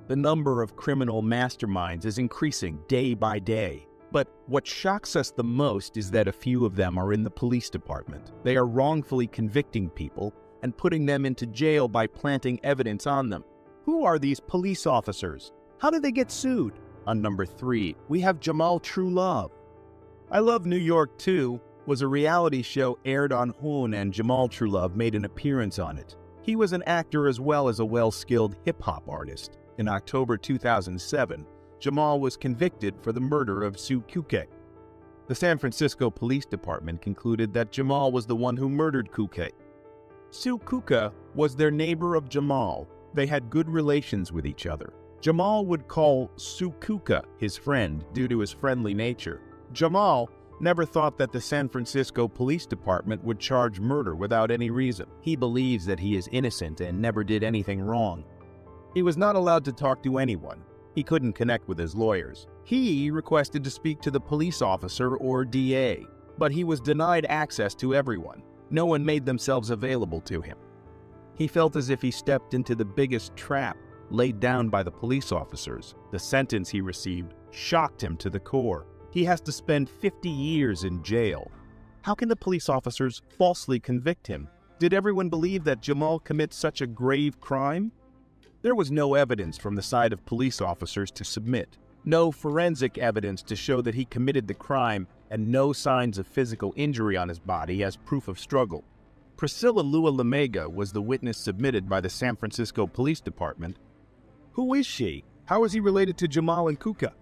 The number of criminal masterminds is increasing day by day. But what shocks us the most is that a few of them are in the police department. They are wrongfully convicting people and putting them into jail by planting evidence on them. Who are these police officers? How did they get sued? On number 3, we have Jamal True Love. I Love New York 2 was a reality show aired on Hoon, and Jamal True Love made an appearance on it. He was an actor as well as a well-skilled hip-hop artist. In October 2007, Jamal was convicted for the murder of Sue Kuke. The San Francisco Police Department concluded that Jamal was the one who murdered Kuke. Sue Kuke was their neighbor of Jamal. They had good relations with each other. Jamal would call Sue Kuke his friend due to his friendly nature. Jamal never thought that the San Francisco Police Department would charge murder without any reason. He believes that he is innocent and never did anything wrong. He was not allowed to talk to anyone. He couldn't connect with his lawyers. He requested to speak to the police officer or DA, but he was denied access to everyone. No one made themselves available to him. He felt as if he stepped into the biggest trap laid down by the police officers. The sentence he received shocked him to the core. He has to spend 50 years in jail. How can the police officers falsely convict him? Did everyone believe that Jamal commits such a grave crime? There was no evidence from the side of police officers to submit, no forensic evidence to show that he committed the crime, and no signs of physical injury on his body as proof of struggle. Priscilla Lua Lamega was the witness submitted by the San Francisco Police Department. Who is she? How is he related to Jamal and Kuke?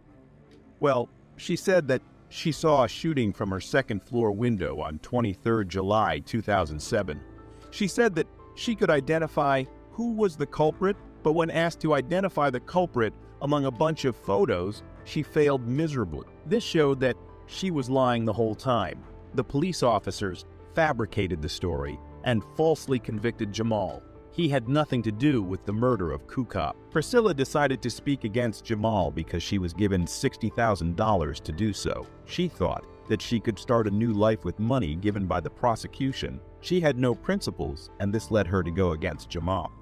Well, she said that she saw a shooting from her second-floor window on 23 July 2007. She said that she could identify who was the culprit, but when asked to identify the culprit among a bunch of photos, she failed miserably. This showed that she was lying the whole time. The police officers fabricated the story and falsely convicted Jamal. He had nothing to do with the murder of Kuke. Priscilla decided to speak against Jamal because she was given $60,000 to do so. She thought that she could start a new life with money given by the prosecution. She had no principles, and this led her to go against Jamal.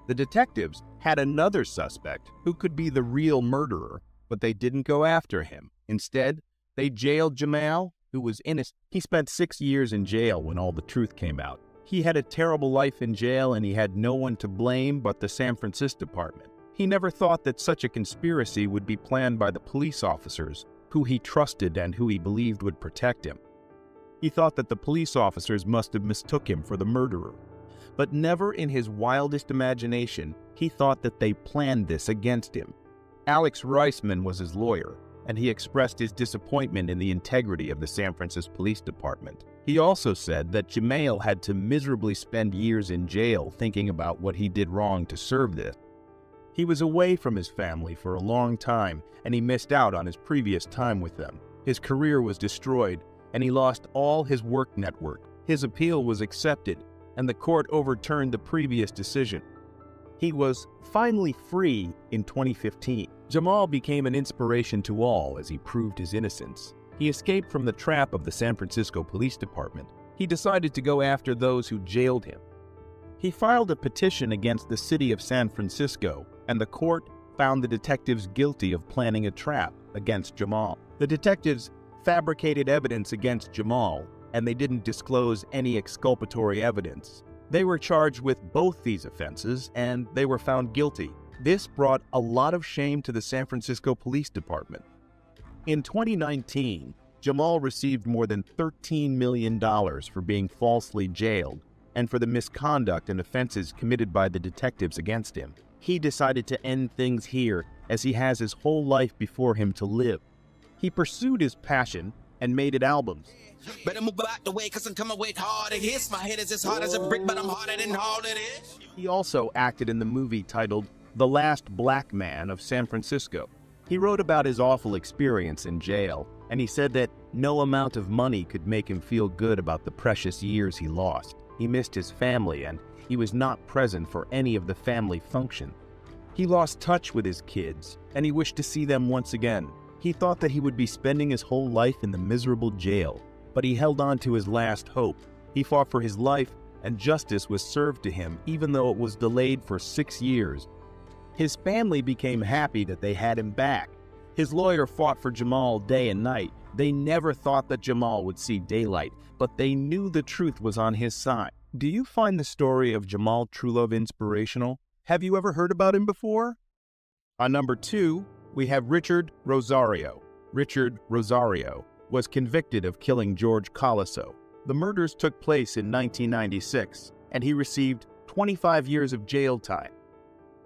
The detectives had another suspect who could be the real murderer, but they didn't go after him. Instead, they jailed Jamal, who was innocent. He spent 6 years in jail when all the truth came out. He had a terrible life in jail, and he had no one to blame but the San Francisco Department. He never thought that such a conspiracy would be planned by the police officers, who he trusted and who he believed would protect him. He thought that the police officers must have mistook him for the murderer. But never in his wildest imagination he thought that they planned this against him. Alex Reisman was his lawyer, and he expressed his disappointment in the integrity of the San Francisco Police Department. He also said that Jamal had to miserably spend years in jail thinking about what he did wrong to serve this. He was away from his family for a long time, and he missed out on his previous time with them. His career was destroyed, and he lost all his work network. His appeal was accepted, and the court overturned the previous decision. He was finally free in 2015. Jamal became an inspiration to all as he proved his innocence. He escaped from the trap of the San Francisco Police Department. He decided to go after those who jailed him. He filed a petition against the city of San Francisco, and the court found the detectives guilty of planning a trap against Jamal. The detectives fabricated evidence against Jamal, and they didn't disclose any exculpatory evidence. They were charged with both these offenses, and they were found guilty. This brought a lot of shame to the San Francisco Police Department. In 2019, Jamal received more than $13 million for being falsely jailed and for the misconduct and offenses committed by the detectives against him. He decided to end things here, as he has his whole life before him to live. He pursued his passion and made it albums. Better move out the way, cause I'm coming with hard it hits. My head is as hard as a brick, but I'm harder than all it is. He also acted in the movie titled The Last Black Man of San Francisco. He wrote about his awful experience in jail, and he said that no amount of money could make him feel good about the precious years he lost. He missed his family, and he was not present for any of the family function. He lost touch with his kids, and he wished to see them once again. He thought that he would be spending his whole life in the miserable jail, but he held on to his last hope. He fought for his life, and justice was served to him, even though it was delayed for 6 years. His family became happy that they had him back. His lawyer fought for Jamal day and night. They never thought that Jamal would see daylight, but they knew the truth was on his side. Do you find the story of Jamal Truelove inspirational? Have you ever heard about him before? On number 2, we have Richard Rosario. Richard Rosario was convicted of killing George Colasso. The murders took place in 1996, and he received 25 years of jail time.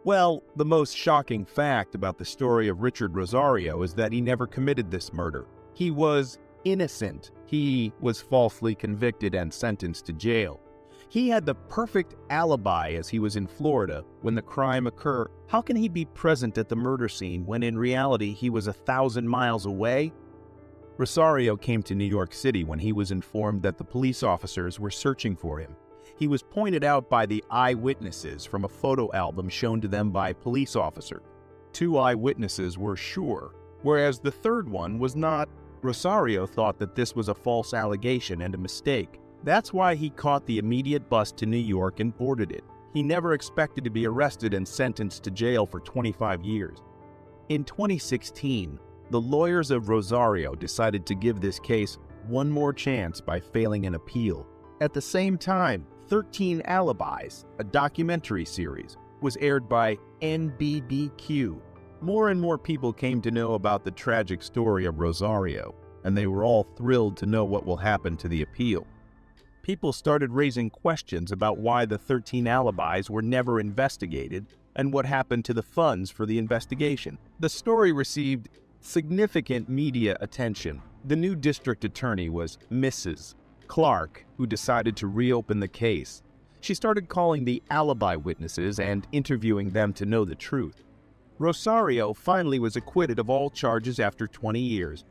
Well, the most shocking fact about the story of Richard Rosario is that he never committed this murder. He was innocent. He was falsely convicted and sentenced to jail. He had the perfect alibi as he was in Florida when the crime occurred. How can he be present at the murder scene when in reality he was 1,000 miles away? Rosario came to New York City when he was informed that the police officers were searching for him. He was pointed out by the eyewitnesses from a photo album shown to them by police officers. 2 eyewitnesses were sure, whereas the third one was not. Rosario thought that this was a false allegation and a mistake. That's why he caught the immediate bus to New York and boarded it. He never expected to be arrested and sentenced to jail for 25 years. In 2016, the lawyers of Rosario decided to give this case one more chance by failing an appeal. At the same time, 13 Alibis, a documentary series, was aired by NBBQ. More and more people came to know about the tragic story of Rosario, and they were all thrilled to know what will happen to the appeal. People started raising questions about why the 13 alibis were never investigated and what happened to the funds for the investigation. The story received significant media attention. The new district attorney was Mrs. Clark, who decided to reopen the case. She started calling the alibi witnesses and interviewing them to know the truth. Rosario finally was acquitted of all charges after 20 years.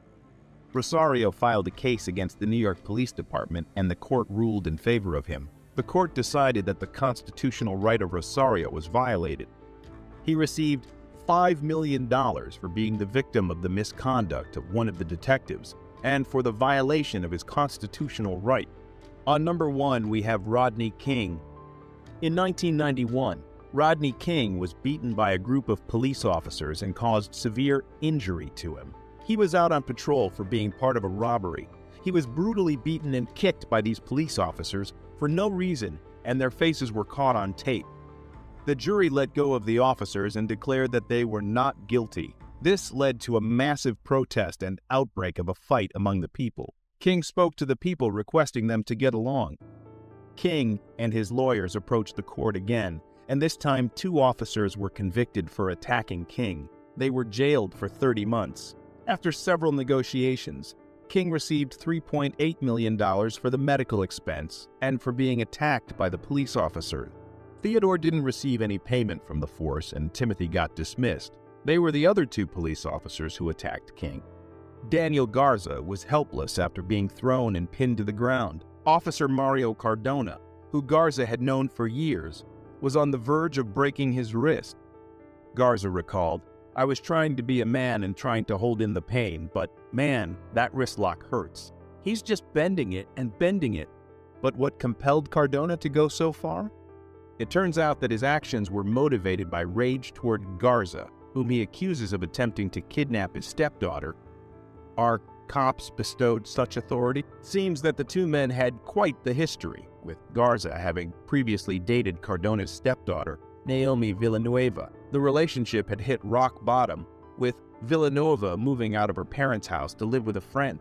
Rosario filed a case against the New York Police Department, and the court ruled in favor of him. The court decided that the constitutional right of Rosario was violated. He received $5 million for being the victim of the misconduct of one of the detectives and for the violation of his constitutional right. On number 1, we have Rodney King. In 1991, Rodney King was beaten by a group of police officers and caused severe injury to him. He was out on patrol for being part of a robbery. He was brutally beaten and kicked by these police officers for no reason, and their faces were caught on tape. The jury let go of the officers and declared that they were not guilty. This led to a massive protest and outbreak of a fight among the people. King spoke to the people, requesting them to get along. King and his lawyers approached the court again, and this time 2 officers were convicted for attacking King. They were jailed for 30 months. After several negotiations, King received $3.8 million for the medical expense and for being attacked by the police officer. Theodore didn't receive any payment from the force, and Timothy got dismissed. They were the other 2 police officers who attacked King. Daniel Garza was helpless after being thrown and pinned to the ground. Officer Mario Cardona, who Garza had known for years, was on the verge of breaking his wrist. Garza recalled, "I was trying to be a man and trying to hold in the pain, but man, that wrist lock hurts. He's just bending it and bending it." But what compelled Cardona to go so far? It turns out that his actions were motivated by rage toward Garza, whom he accuses of attempting to kidnap his stepdaughter. Are cops bestowed such authority? Seems that the 2 men had quite the history, with Garza having previously dated Cardona's stepdaughter, Naomi Villanueva. The relationship had hit rock bottom, with Villanueva moving out of her parents' house to live with a friend.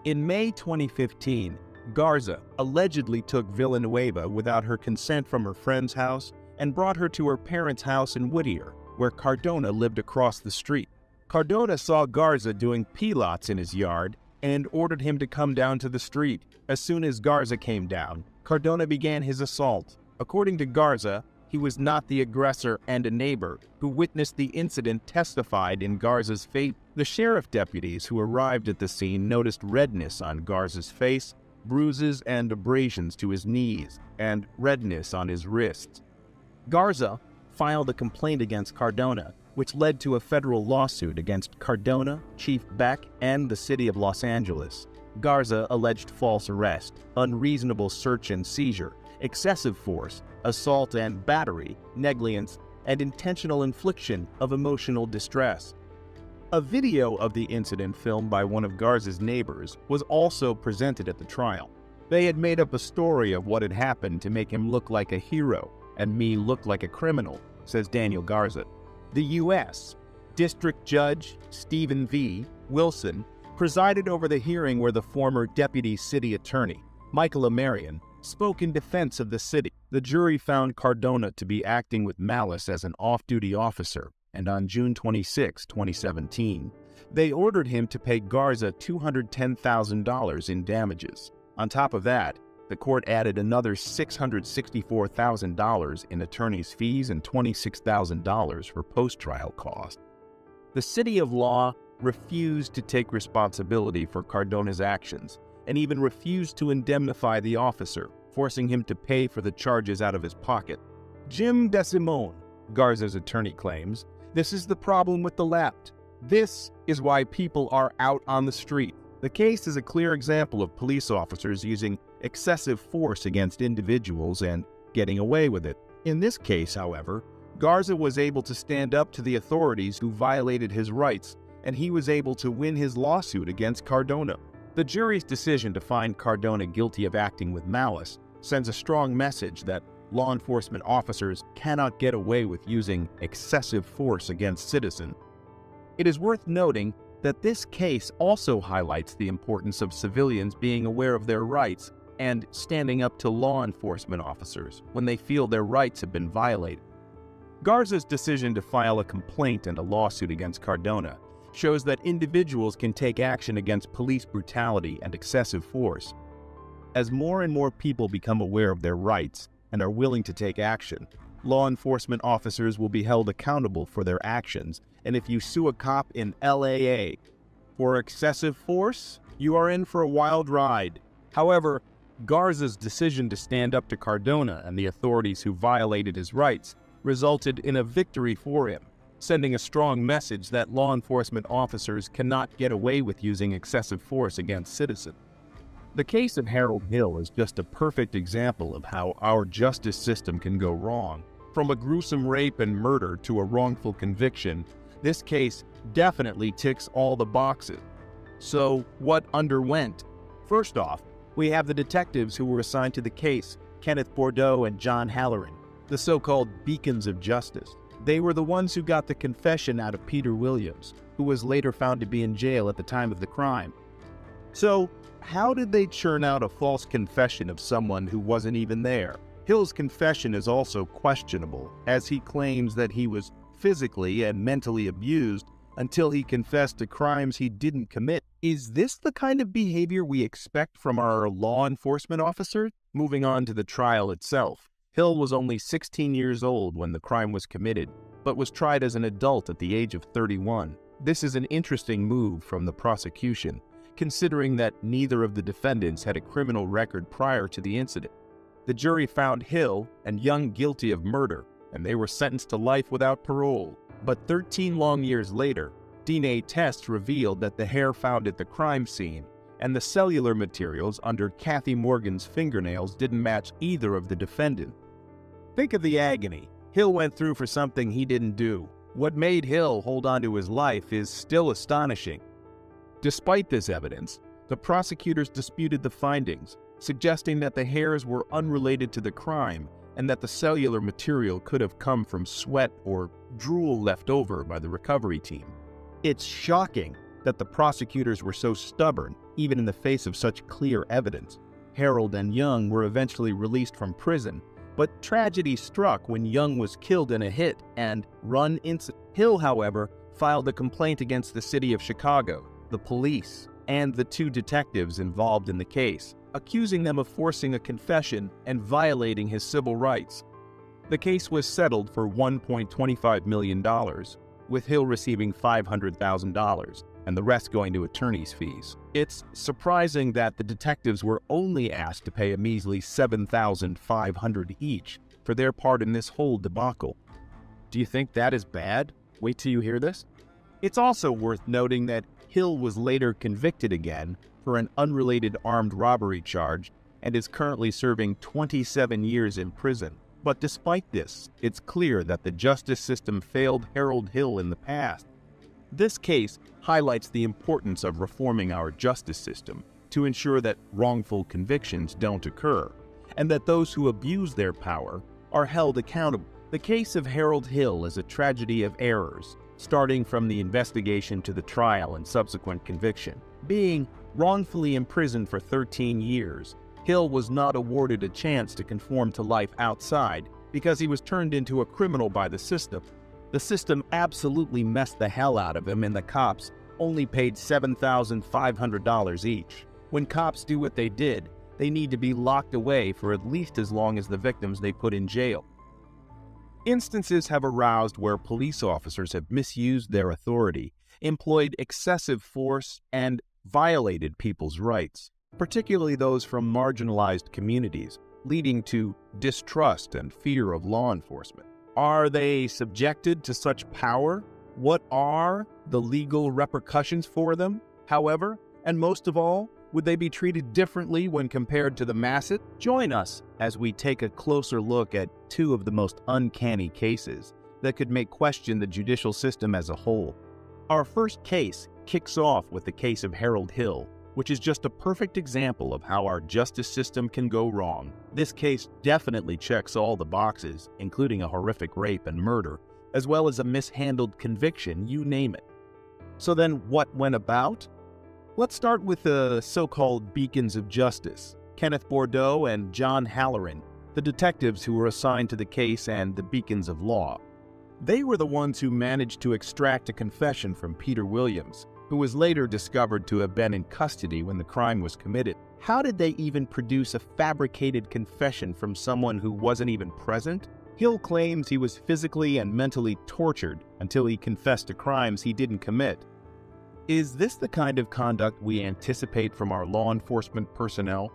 In May 2015, Garza allegedly took Villanueva without her consent from her friend's house and brought her to her parents' house in Whittier, where Cardona lived across the street. Cardona saw Garza doing pilots in his yard and ordered him to come down to the street. As soon as Garza came down, Cardona began his assault. According to Garza, he was not the aggressor, and a neighbor who witnessed the incident testified in Garza's favor. The sheriff deputies who arrived at the scene noticed redness on Garza's face, bruises and abrasions to his knees, and redness on his wrists. Garza filed a complaint against Cardona, which led to a federal lawsuit against Cardona, Chief Beck, and the city of Los Angeles. Garza alleged false arrest, unreasonable search and seizure, excessive force, assault and battery, negligence, and intentional infliction of emotional distress. A video of the incident filmed by one of Garza's neighbors was also presented at the trial. They had made up a story of what had happened to make him look like a hero and me look like a criminal, says Daniel Garza. The U.S. District Judge Stephen V. Wilson presided over the hearing where the former deputy city attorney, Michael Amarian, spoke in defense of the city. The jury found Cardona to be acting with malice as an off-duty officer, and on June 26, 2017, they ordered him to pay Garza $210,000 in damages. On top of that, the court added another $664,000 in attorney's fees and $26,000 for post-trial costs. The City of Law refused to take responsibility for Cardona's actions and even refused to indemnify the officer, forcing him to pay for the charges out of his pocket. Jim DeSimone, Garza's attorney, claims, "This is the problem with the left. This is why people are out on the street." The case is a clear example of police officers using excessive force against individuals and getting away with it. In this case, however, Garza was able to stand up to the authorities who violated his rights, and he was able to win his lawsuit against Cardona. The jury's decision to find Cardona guilty of acting with malice sends a strong message that law enforcement officers cannot get away with using excessive force against citizens. It is worth noting that this case also highlights the importance of civilians being aware of their rights and standing up to law enforcement officers when they feel their rights have been violated. Garza's decision to file a complaint and a lawsuit against Cardona shows that individuals can take action against police brutality and excessive force. As more and more people become aware of their rights and are willing to take action, law enforcement officers will be held accountable for their actions, and if you sue a cop in LAA for excessive force, you are in for a wild ride. However, Garza's decision to stand up to Cardona and the authorities who violated his rights resulted in a victory for him, sending a strong message that law enforcement officers cannot get away with using excessive force against citizens. The case of Harold Hill is just a perfect example of how our justice system can go wrong. From a gruesome rape and murder to a wrongful conviction, this case definitely ticks all the boxes. So, what underwent? First off, we have the detectives who were assigned to the case, Kenneth Bordeaux and John Halloran, the so-called beacons of justice. They were the ones who got the confession out of Peter Williams, who was later found to be in jail at the time of the crime. So, how did they churn out a false confession of someone who wasn't even there? Hill's confession is also questionable, as he claims that he was physically and mentally abused until he confessed to crimes he didn't commit. Is this the kind of behavior we expect from our law enforcement officers? Moving on to the trial itself. Hill was only 16 years old when the crime was committed, but was tried as an adult at the age of 31. This is an interesting move from the prosecution, considering that neither of the defendants had a criminal record prior to the incident. The jury found Hill and Young guilty of murder, and they were sentenced to life without parole. But 13 long years later, DNA tests revealed that the hair found at the crime scene and the cellular materials under Kathy Morgan's fingernails didn't match either of the defendants. Think of the agony Hill went through for something he didn't do. What made Hill hold on to his life is still astonishing. Despite this evidence, the prosecutors disputed the findings, suggesting that the hairs were unrelated to the crime and that the cellular material could have come from sweat or drool left over by the recovery team. It's shocking that the prosecutors were so stubborn, even in the face of such clear evidence. Harold and Young were eventually released from prison, but tragedy struck when Young was killed in a hit and run incident. Hill, however, filed a complaint against the city of Chicago, the police, and the two detectives involved in the case, accusing them of forcing a confession and violating his civil rights. The case was settled for $1.25 million, with Hill receiving $500,000 and the rest going to attorney's fees. It's surprising that the detectives were only asked to pay a measly $7,500 each for their part in this whole debacle. Do you think that is bad? Wait till you hear this. It's also worth noting that Hill was later convicted again for an unrelated armed robbery charge and is currently serving 27 years in prison. But despite this, it's clear that the justice system failed Harold Hill in the past. This case highlights the importance of reforming our justice system to ensure that wrongful convictions don't occur, and that those who abuse their power are held accountable. The case of Harold Hill is a tragedy of errors, starting from the investigation to the trial and subsequent conviction. Being wrongfully imprisoned for 13 years, Hill was not awarded a chance to conform to life outside because he was turned into a criminal by the system. The system absolutely messed the hell out of him, and the cops only paid $7,500 each. When cops do what they did, they need to be locked away for at least as long as the victims they put in jail. Instances have aroused where police officers have misused their authority, employed excessive force, and violated people's rights, particularly those from marginalized communities, leading to distrust and fear of law enforcement. Are they subjected to such power? What are the legal repercussions for them? However, and most of all, would they be treated differently when compared to the masses? Join us as we take a closer look at two of the most uncanny cases that could make question the judicial system as a whole. Our first case kicks off with the case of Harold Hill, which is just a perfect example of how our justice system can go wrong. This case definitely checks all the boxes, including a horrific rape and murder, as well as a mishandled conviction, you name it. So then what went about? Let's start with the so-called beacons of justice, Kenneth Bordeaux and John Halloran, the detectives who were assigned to the case and the beacons of law. They were the ones who managed to extract a confession from Peter Williams, who was later discovered to have been in custody when the crime was committed. How did they even produce a fabricated confession from someone who wasn't even present? Hill claims he was physically and mentally tortured until he confessed to crimes he didn't commit. Is this the kind of conduct we anticipate from our law enforcement personnel?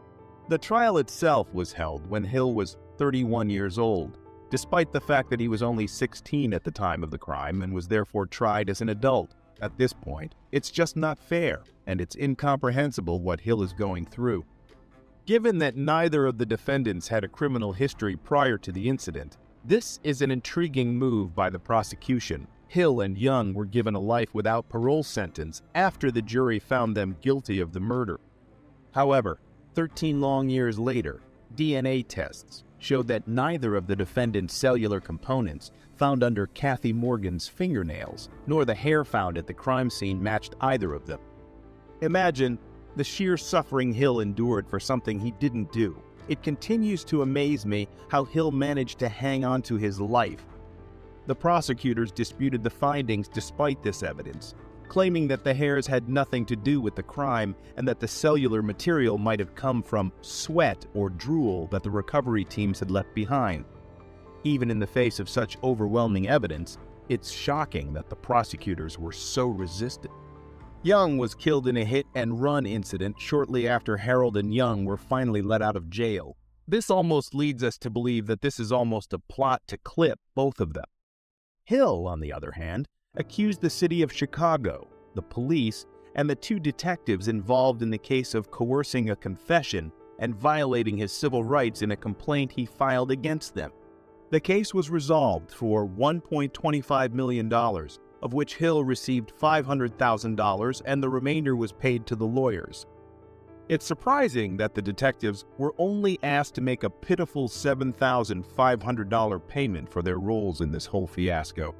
The trial itself was held when Hill was 31 years old, despite the fact that he was only 16 at the time of the crime and was therefore tried as an adult. At this point, it's just not fair, and it's incomprehensible what Hill is going through. Given that neither of the defendants had a criminal history prior to the incident, this is an intriguing move by the prosecution. Hill and Young were given a life without parole sentence after the jury found them guilty of the murder. However, 13 long years later, DNA tests showed that neither of the defendants' cellular components found under Kathy Morgan's fingernails, nor the hair found at the crime scene matched either of them. Imagine the sheer suffering Hill endured for something he didn't do. It continues to amaze me how Hill managed to hang on to his life. The prosecutors disputed the findings despite this evidence, claiming that the hairs had nothing to do with the crime and that the cellular material might have come from sweat or drool that the recovery teams had left behind. Even in the face of such overwhelming evidence, it's shocking that the prosecutors were so resistant. Young was killed in a hit-and-run incident shortly after Harold and Young were finally let out of jail. This almost leads us to believe that this is almost a plot to clip both of them. Hill, on the other hand, accused the city of Chicago, the police, and the two detectives involved in the case of coercing a confession and violating his civil rights in a complaint he filed against them. The case was resolved for $1.25 million, of which Hill received $500,000 and the remainder was paid to the lawyers. It's surprising that the detectives were only asked to make a pitiful $7,500 payment for their roles in this whole fiasco.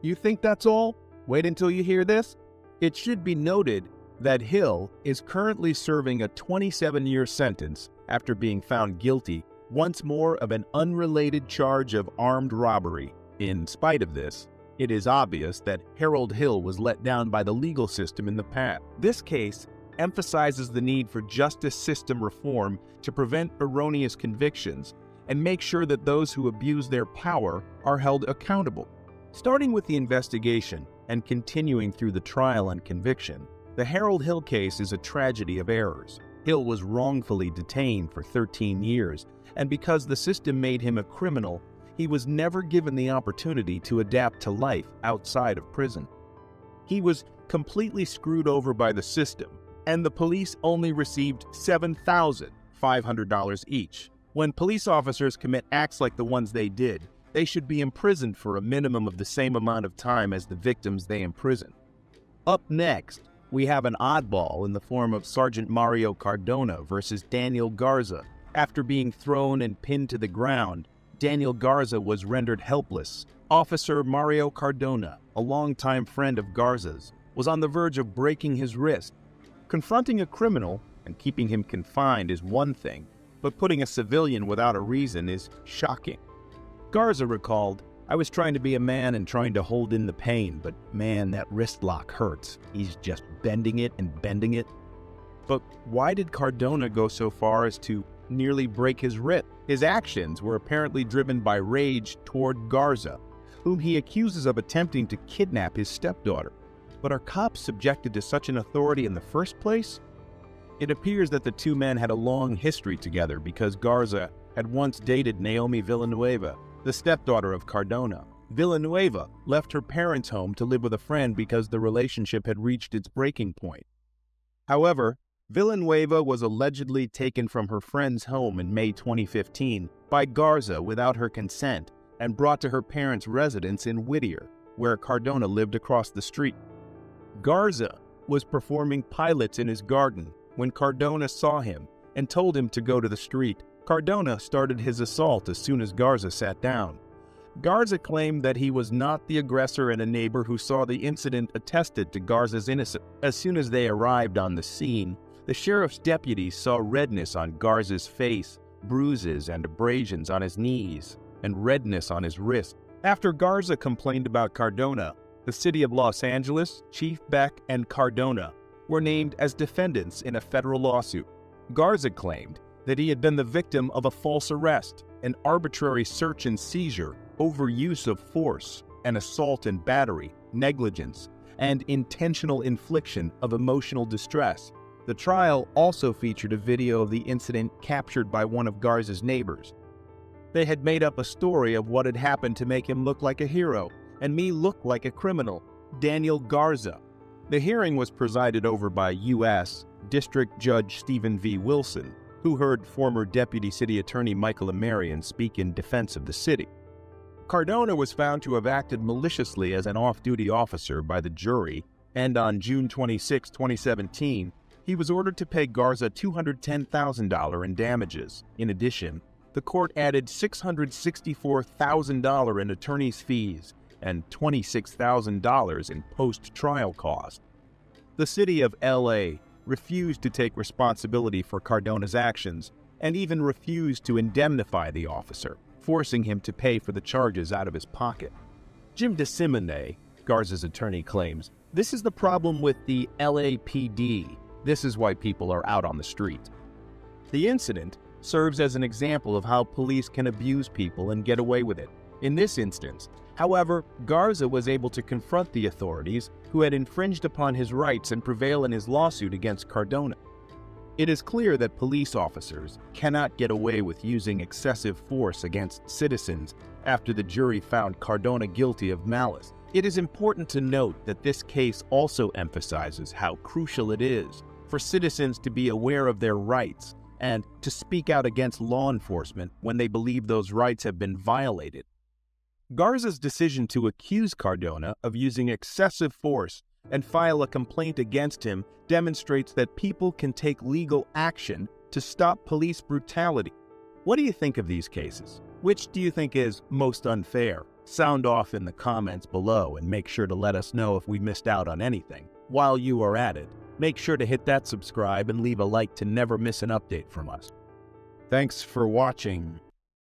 You think that's all? Wait until you hear this. It should be noted that Hill is currently serving a 27-year sentence after being found guilty once more of an unrelated charge of armed robbery. In spite of this, it is obvious that Harold Hill was let down by the legal system in the past. This case emphasizes the need for justice system reform to prevent erroneous convictions and make sure that those who abuse their power are held accountable. Starting with the investigation and continuing through the trial and conviction, the Harold Hill case is a tragedy of errors. Hill was wrongfully detained for 13 years, and because the system made him a criminal, he was never given the opportunity to adapt to life outside of prison. He was completely screwed over by the system, and the police only received $7,500 each. When police officers commit acts like the ones they did, they should be imprisoned for a minimum of the same amount of time as the victims they imprison. Up next, we have an oddball in the form of Sergeant Mario Cardona versus Daniel Garza. After being thrown and pinned to the ground, Daniel Garza was rendered helpless. Officer Mario Cardona, a longtime friend of Garza's, was on the verge of breaking his wrist. Confronting a criminal and keeping him confined is one thing, but putting a civilian without a reason is shocking. Garza recalled, "I was trying to be a man and trying to hold in the pain, but man, that wrist lock hurts. He's just bending it and bending it." But why did Cardona go so far as to nearly break his wrist? His actions were apparently driven by rage toward Garza, whom he accuses of attempting to kidnap his stepdaughter. But are cops subjected to such an authority in the first place? It appears that the two men had a long history together because Garza had once dated Naomi Villanueva, the stepdaughter of Cardona. Villanueva left her parents' home to live with a friend because the relationship had reached its breaking point. However, Villanueva was allegedly taken from her friend's home in May 2015 by Garza without her consent and brought to her parents' residence in Whittier, where Cardona lived across the street. Garza was performing pilates in his garden when Cardona saw him and told him to go to the street. Cardona started his assault as soon as Garza sat down. Garza claimed that he was not the aggressor, and a neighbor who saw the incident attested to Garza's innocence. As soon as they arrived on the scene, the sheriff's deputies saw redness on Garza's face, bruises and abrasions on his knees, and redness on his wrist. After Garza complained about Cardona, the city of Los Angeles, Chief Beck, and Cardona were named as defendants in a federal lawsuit. Garza claimed that he had been the victim of a false arrest, an arbitrary search and seizure, overuse of force, an assault and battery, negligence, and intentional infliction of emotional distress. The trial also featured a video of the incident captured by one of Garza's neighbors. They had made up a story of what had happened to make him look like a hero, and me look like a criminal, Daniel Garza. The hearing was presided over by U.S. District Judge Stephen V. Wilson, who heard former Deputy City Attorney Michael Amarian speak in defense of the city. Cardona was found to have acted maliciously as an off-duty officer by the jury, and on June 26, 2017, he was ordered to pay Garza $210,000 in damages. In addition, the court added $664,000 in attorney's fees and $26,000 in post-trial costs. The city of L.A. refused to take responsibility for Cardona's actions and even refused to indemnify the officer, forcing him to pay for the charges out of his pocket. Jim DeSimone, Garza's attorney, claims, "This is the problem with the LAPD. This is why people are out on the street." The incident serves as an example of how police can abuse people and get away with it. In this instance, however, Garza was able to confront the authorities who had infringed upon his rights and prevail in his lawsuit against Cardona. It is clear that police officers cannot get away with using excessive force against citizens after the jury found Cardona guilty of malice. It is important to note that this case also emphasizes how crucial it is for citizens to be aware of their rights and to speak out against law enforcement when they believe those rights have been violated. Garza's decision to accuse Cardona of using excessive force and file a complaint against him demonstrates that people can take legal action to stop police brutality. What do you think of these cases? Which do you think is most unfair? Sound off in the comments below and make sure to let us know if we missed out on anything. While you are at it, make sure to hit that subscribe and leave a like to never miss an update from us. Thanks for watching.